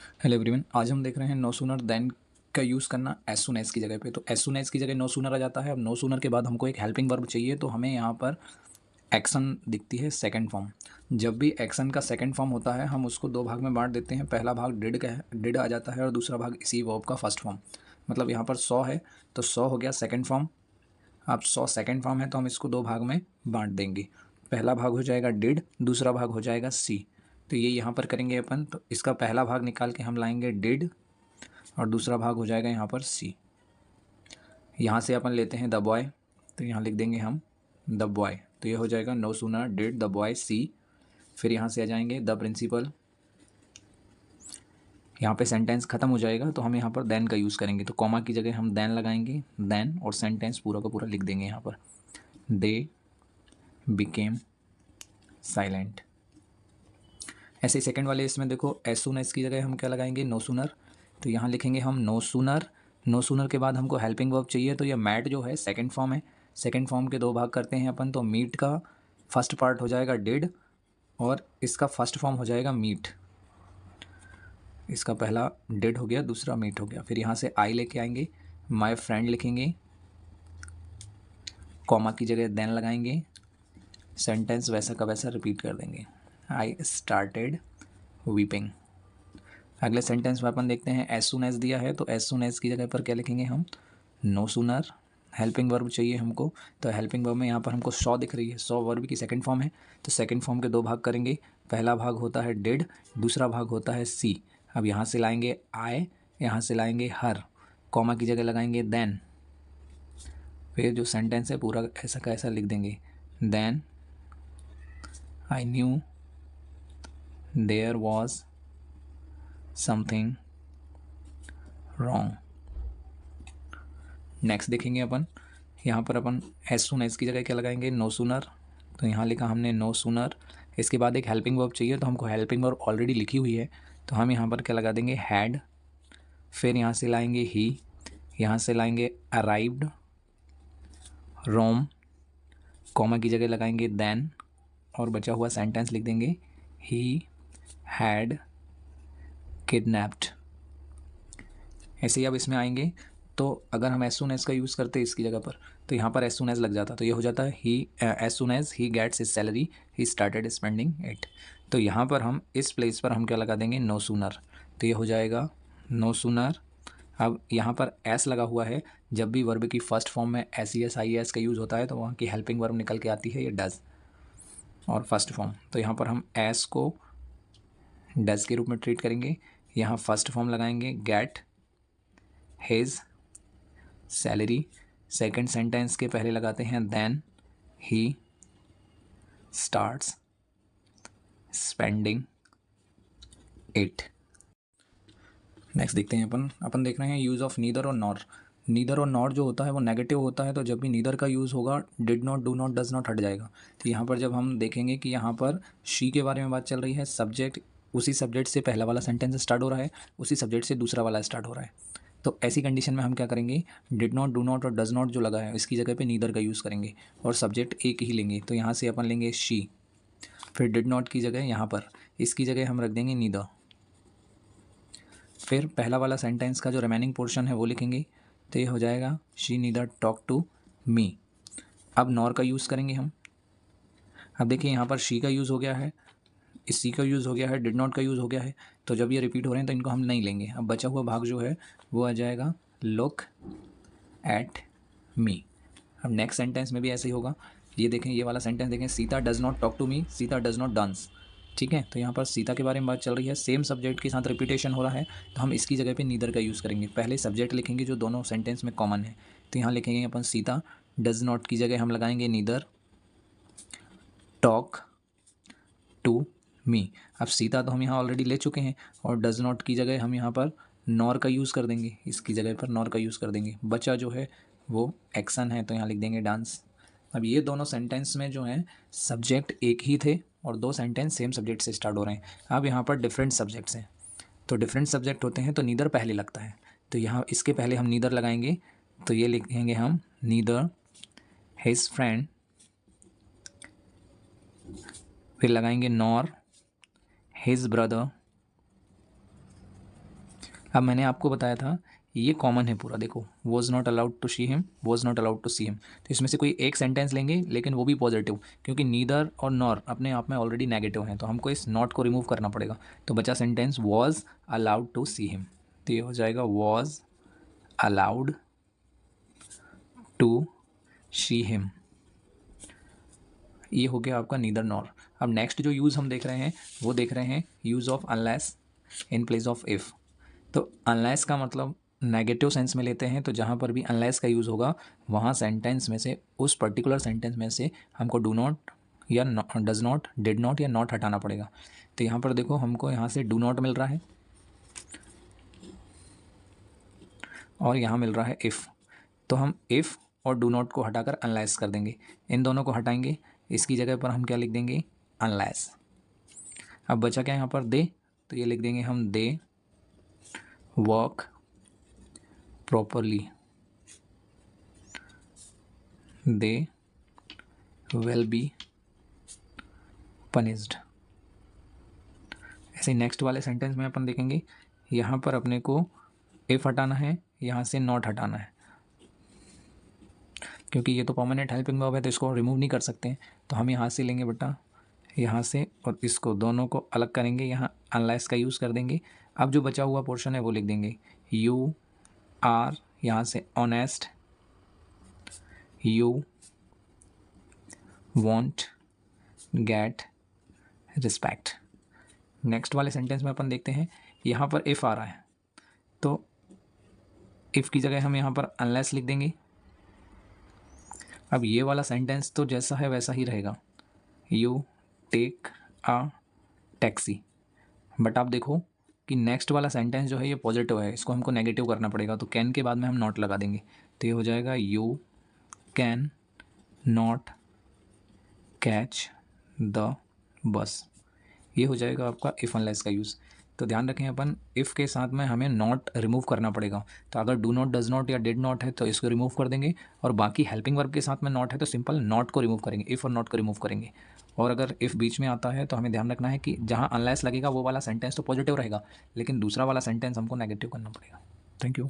Hello everyone, आज हम देख रहे हैं नो सूनर देन का यूज़ करना एज सून एज की जगह पे। तो एज सून एज की जगह नो सूनर आ जाता है। अब नो सूनर के बाद हमको एक हेल्पिंग वर्ब चाहिए, तो हमें यहाँ पर एक्शन दिखती है सेकंड फॉर्म। जब भी एक्शन का सेकंड फॉर्म होता है हम उसको दो भाग में बांट देते हैं। पहला भाग डिड का डिड आ जाता है और दूसरा भाग इसी वर्ब का फर्स्ट फॉर्म। मतलब यहाँ पर सॉ है तो सॉ हो गया सेकंड फॉर्म। अब सॉ सेकंड फॉर्म है तो हम इसको दो भाग में बांट देंगे। पहला भाग हो जाएगा डिड, दूसरा भाग हो जाएगा सी। तो ये यहाँ पर करेंगे अपन, तो इसका पहला भाग निकाल के हम लाएंगे डिड और दूसरा भाग हो जाएगा यहाँ पर सी। यहाँ से अपन लेते हैं द बॉय, तो यहाँ लिख देंगे हम द बॉय। तो ये हो जाएगा no sooner did the boy see. फिर यहाँ से आ जाएंगे द प्रिंसिपल। यहाँ पे सेंटेंस खत्म हो जाएगा तो हम यहाँ पर देन का यूज़ करेंगे। तो कॉमा की जगह हम देन लगाएंगे, देन, और सेंटेंस पूरा का पूरा लिख देंगे यहाँ पर। They became silent. ऐसे ही सेकंड वाले इसमें देखो एज सून एज की जगह हम क्या लगाएंगे, नो सूनर। तो यहाँ लिखेंगे हम नो सूनर। नो सूनर के बाद हमको हेल्पिंग वर्ब चाहिए, तो ये मैट जो है सेकंड फॉर्म है। सेकंड फॉर्म के दो भाग करते हैं अपन, तो मीट का फर्स्ट पार्ट हो जाएगा डिड और इसका फर्स्ट फॉर्म हो जाएगा मीट। इसका पहला डिड हो गया, दूसरा मीट हो गया। फिर यहाँ से आई लेके आएंगे, माई फ्रेंड लिखेंगे, कॉमा की जगह देन लगाएंगे, सेंटेंस वैसा का वैसा रिपीट कर देंगे, आई स्टार्टेड वीपिंग। अगले सेंटेंस में अपन देखते हैं एज सून एज दिया है, तो एज सून एज की जगह पर क्या लिखेंगे हम, नो सूनर। हेल्पिंग वर्ब चाहिए हमको, तो हेल्पिंग वर्ब में यहाँ पर हमको सॉ दिख रही है, सॉ वर्ब की सेकंड फॉर्म है। तो सेकंड फॉर्म के दो भाग करेंगे। पहला भाग होता है डिड, दूसरा भाग होता है सी। अब यहाँ से लाएंगे आई, यहाँ से लाएंगे हर, कॉमा की जगह लगाएंगे देन। फिर जो सेंटेंस है पूरा ऐसा का ऐसा लिख देंगे, then I knew there was something wrong. Next देखेंगे अपन, यहाँ पर अपन एज सून एज की जगह क्या लगाएंगे, नो सूनर। तो यहाँ लिखा हमने नो सूनर। इसके बाद एक हेल्पिंग वर्ब चाहिए, तो हमको हेल्पिंग वर्ब ऑलरेडी लिखी हुई है, तो हम यहाँ पर क्या लगा देंगे, हैड। फिर यहाँ से लाएंगे ही, यहाँ से लाएंगे अराइव्ड, रोम, कॉमा की जगह लगाएंगे देन, और बचा हुआ सेंटेंस लिख देंगे, ही हैड किडनैप्ड। ऐसे ही अब इसमें आएंगे, तो अगर हम एज सून एज का यूज़ करते इसकी जगह पर, तो यहाँ पर एज सून एज लग जाता, तो ये हो जाता है he as soon as he gets his salary he started spending it. तो यहाँ पर हम इस प्लेस पर हम क्या लगा देंगे, नो सूनर। तो ये हो जाएगा नो सूनर। अब यहाँ पर एस लगा हुआ है, जब भी वर्ब की फर्स्ट फॉर्म में S E S I S का यूज़ होता है तो वहाँ की हेल्पिंग वर्ब निकल के आती है, ये डज और फर्स्ट फॉर्म। तो यहाँ पर हम एस को डज के रूप में ट्रीट करेंगे। यहाँ फर्स्ट फॉर्म लगाएंगे get his salary. Second sentence के पहले लगाते हैं then he starts spending it. Next देखते हैं अपन देख रहे हैं यूज़ ऑफ नीदर और नॉर। नीदर और नॉर जो होता है वो नेगेटिव होता है, तो जब भी नीदर का यूज़ होगा did not, do not, does not हट जाएगा। तो यहाँ पर जब हम देखेंगे कि यहाँ पर शी के बारे में बात चल रही है, सब्जेक्ट उसी सब्जेक्ट से पहला वाला सेंटेंस स्टार्ट हो रहा है, उसी सब्जेक्ट से दूसरा वाला स्टार्ट हो रहा है। तो ऐसी कंडीशन में हम क्या करेंगे, डिड नॉट, डू नॉट और डज नॉट जो लगा है इसकी जगह पे नीदर का यूज़ करेंगे और सब्जेक्ट एक ही लेंगे। तो यहाँ से अपन लेंगे शी, फिर डिड नॉट की जगह यहाँ पर इसकी जगह हम रख देंगे नीदर। फिर पहला वाला सेंटेंस का जो रिमेनिंग पोर्शन है वो लिखेंगे, तो ये हो जाएगा she neither talk to me. अब नॉर का यूज़ करेंगे हम। अब देखिए यहाँ पर शी का यूज़ हो गया है, इस सी का यूज़ हो गया है, डिड नॉट का यूज़ हो गया है, तो जब ये रिपीट हो रहे हैं तो इनको हम नहीं लेंगे। अब बचा हुआ भाग जो है वो आ जाएगा लुक एट मी। अब नेक्स्ट सेंटेंस में भी ऐसे ही होगा। ये देखें, ये वाला सेंटेंस देखें, Sita does not talk to me, Sita does not dance. ठीक है, तो यहाँ पर सीता के बारे में बात चल रही है, सेम सब्जेक्ट के साथ रिपीटेशन हो रहा है, तो हम इसकी जगह पे नीदर का यूज़ करेंगे। पहले सब्जेक्ट लिखेंगे जो दोनों सेंटेंस में कॉमन है, तो यहाँ लिखेंगे अपन सीता, डज़ नॉट की जगह हम लगाएंगे नीदर टॉक टू मी। अब सीता तो हम यहाँ ऑलरेडी ले चुके हैं और डज़ नॉट की जगह हम यहाँ पर नॉर का यूज़ कर देंगे, इसकी जगह पर नॉर का यूज़ कर देंगे। बचा जो है वो एक्शन है, तो यहाँ लिख देंगे डांस। अब ये दोनों सेंटेंस में जो है सब्जेक्ट एक ही थे और दो सेंटेंस सेम सब्जेक्ट से स्टार्ट हो रहे हैं। अब यहाँ पर डिफरेंट सब्जेक्ट्स हैं, तो डिफरेंट सब्जेक्ट होते हैं तो नीदर पहले लगता है, तो यहाँ इसके पहले हम नीदर लगाएंगे, तो ये लिखेंगे हम नीदर हिज फ्रेंड, फिर लगाएंगे नॉर हिज ब्रदर अब मैंने आपको बताया था ये कॉमन है पूरा, देखो was not allowed to see him, was not allowed to see him. तो इसमें से कोई एक सेंटेंस लेंगे, लेकिन वो भी पॉजिटिव, क्योंकि नीदर और नॉर अपने आप में ऑलरेडी नेगेटिव हैं, तो हमको इस नॉट को रिमूव करना पड़ेगा। तो बचा sentence was allowed to see him. तो ये हो जाएगा was allowed to see him. ये हो गया आपका नीदर नॉर। अब नेक्स्ट जो यूज़ हम देख रहे हैं वो देख रहे हैं use of unless in place of if. तो अनलेस का मतलब नेगेटिव सेंस में लेते हैं, तो जहाँ पर भी अनलेस का यूज़ होगा वहाँ सेंटेंस में से, उस पर्टिकुलर सेंटेंस में से हमको डू नॉट या डज नॉट, डिड नॉट या नॉट हटाना पड़ेगा। तो यहाँ पर देखो हमको यहाँ से डू नॉट मिल रहा है और यहाँ मिल रहा है इफ़। तो हम इफ़ और डू नॉट को हटाकर अनलेस कर देंगे, इन दोनों को हटाएंगे, इसकी जगह पर हम क्या लिख देंगे, अनलेस। अब बचा क्या यहाँ पर, दे, तो ये लिख देंगे हम they work properly, they will be punished. ऐसे नेक्स्ट वाले सेंटेंस में अपन देखेंगे, यहाँ पर अपने को इफ़ हटाना है, यहाँ से नॉट हटाना है, क्योंकि ये तो परमानेंट हेल्पिंग वर्ब है तो इसको रिमूव नहीं कर सकते। तो हम यहाँ से लेंगे बेटा, यहाँ से, और इसको दोनों को अलग करेंगे, यहाँ अनलेस का यूज़ कर देंगे। अब जो बचा हुआ पोर्शन है वो लिख देंगे यू आर, यहाँ से honest, you want get respect. Next वाले सेंटेंस में अपन देखते हैं, यहाँ पर इफ़ आ रहा है, तो इफ़ की जगह हम यहाँ पर अनलेस लिख देंगे। अब ये वाला सेंटेंस तो जैसा है वैसा ही रहेगा, you take a taxi, but आप देखो कि नेक्स्ट वाला सेंटेंस जो है ये पॉजिटिव है, इसको हमको नेगेटिव करना पड़ेगा। तो कैन के बाद में हम नॉट लगा देंगे, तो ये हो जाएगा you can not catch the bus. ये हो जाएगा आपका इफ़ अनलेस का यूज़। तो ध्यान रखें अपन इफ़ के साथ में हमें नॉट रिमूव करना पड़ेगा। तो अगर डू नॉट, डज नॉट या डिड नॉट है तो इसको रिमूव कर देंगे, और बाकी हेल्पिंग वर्ब के साथ में नॉट है तो सिंपल नॉट को रिमूव करेंगे, इफ़ और नॉट को रिमूव करेंगे। और अगर इफ़ बीच में आता है तो हमें ध्यान रखना है कि जहाँ अनलेस लगेगा वो वाला सेंटेंस तो पॉजिटिव रहेगा, लेकिन दूसरा वाला सेंटेंस हमको नेगेटिव करना पड़ेगा। Thank you.